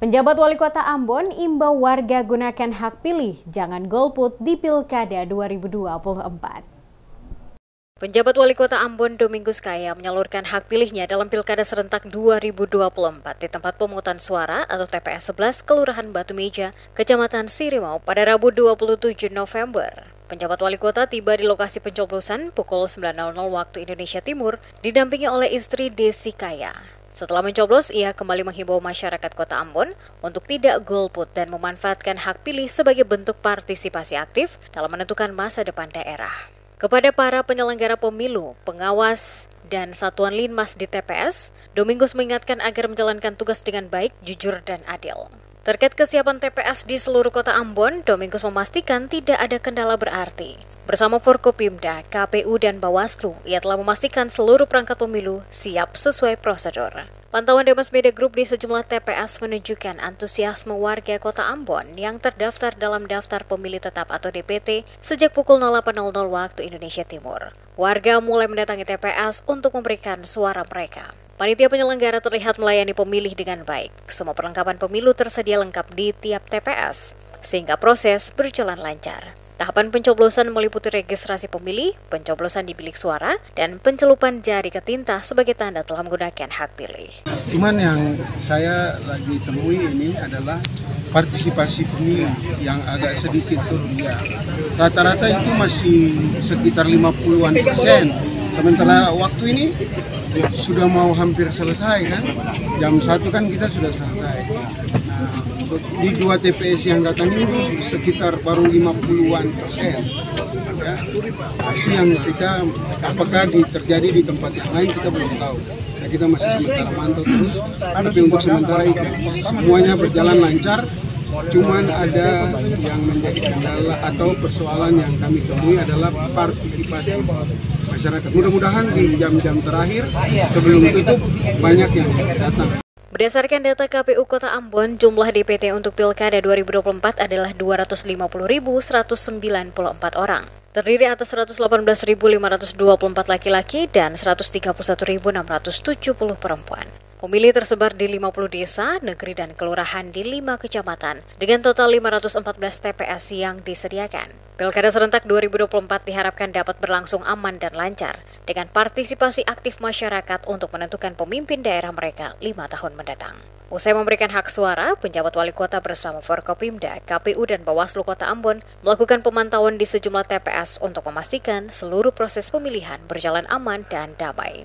Penjabat Wali Kota Ambon imbau warga gunakan hak pilih, jangan golput di Pilkada 2024. Penjabat Wali Kota Ambon Domingus Kaya menyalurkan hak pilihnya dalam Pilkada serentak 2024 di tempat pemungutan suara atau TPS 11 Kelurahan Batu Meja, Kecamatan Sirimau pada Rabu 27 November. Penjabat Wali Kota tiba di lokasi pencoblosan pukul 9.00 waktu Indonesia Timur, didampingi oleh istri Desi Kaya. Setelah mencoblos, ia kembali menghimbau masyarakat Kota Ambon untuk tidak golput dan memanfaatkan hak pilih sebagai bentuk partisipasi aktif dalam menentukan masa depan daerah. Kepada para penyelenggara pemilu, pengawas, dan satuan linmas di TPS, Domingus mengingatkan agar menjalankan tugas dengan baik, jujur, dan adil. Terkait kesiapan TPS di seluruh Kota Ambon, Domingus memastikan tidak ada kendala berarti. Bersama Forkopimda, KPU, dan Bawaslu, ia telah memastikan seluruh perangkat pemilu siap sesuai prosedur. Pantauan Demas Media Group di sejumlah TPS menunjukkan antusiasme warga Kota Ambon yang terdaftar dalam daftar pemilih tetap atau DPT sejak pukul 08.00 waktu Indonesia Timur. Warga mulai mendatangi TPS untuk memberikan suara mereka. Panitia penyelenggara terlihat melayani pemilih dengan baik. Semua perlengkapan pemilu tersedia lengkap di tiap TPS, sehingga proses berjalan lancar. Tahapan pencoblosan meliputi registrasi pemilih, pencoblosan di bilik suara, dan pencelupan jari ke tinta sebagai tanda telah menggunakan hak pilih. Cuman yang saya lagi temui ini adalah partisipasi pemilih yang agak sedikit turun ya. Rata-rata itu masih sekitar 50-an%. Sementara waktu ini sudah mau hampir selesai kan. Jam 1 kan kita sudah selesai. Nah, di 2 TPS yang datang ini sekitar baru 50-an%. Ya, pasti yang kita apakah terjadi di tempat yang lain kita belum tahu. Nah, kita masih sementara mantau terus. Tapi untuk sementara itu semuanya berjalan lancar. Cuman ada yang menjadi kendala atau persoalan yang kami temui adalah partisipasi masyarakat. Mudah-mudahan di jam-jam terakhir sebelum tutup banyak yang datang. Berdasarkan data KPU Kota Ambon, jumlah DPT untuk Pilkada 2024 adalah 250.194 orang. Terdiri atas 118.524 laki-laki dan 131.670 perempuan. Pemilih tersebar di 50 desa, negeri, dan kelurahan di 5 kecamatan dengan total 514 TPS yang disediakan. Pilkada serentak 2024 diharapkan dapat berlangsung aman dan lancar dengan partisipasi aktif masyarakat untuk menentukan pemimpin daerah mereka 5 tahun mendatang. Usai memberikan hak suara, penjabat wali kota bersama Forkopimda, KPU, dan Bawaslu Kota Ambon melakukan pemantauan di sejumlah TPS untuk memastikan seluruh proses pemilihan berjalan aman dan damai.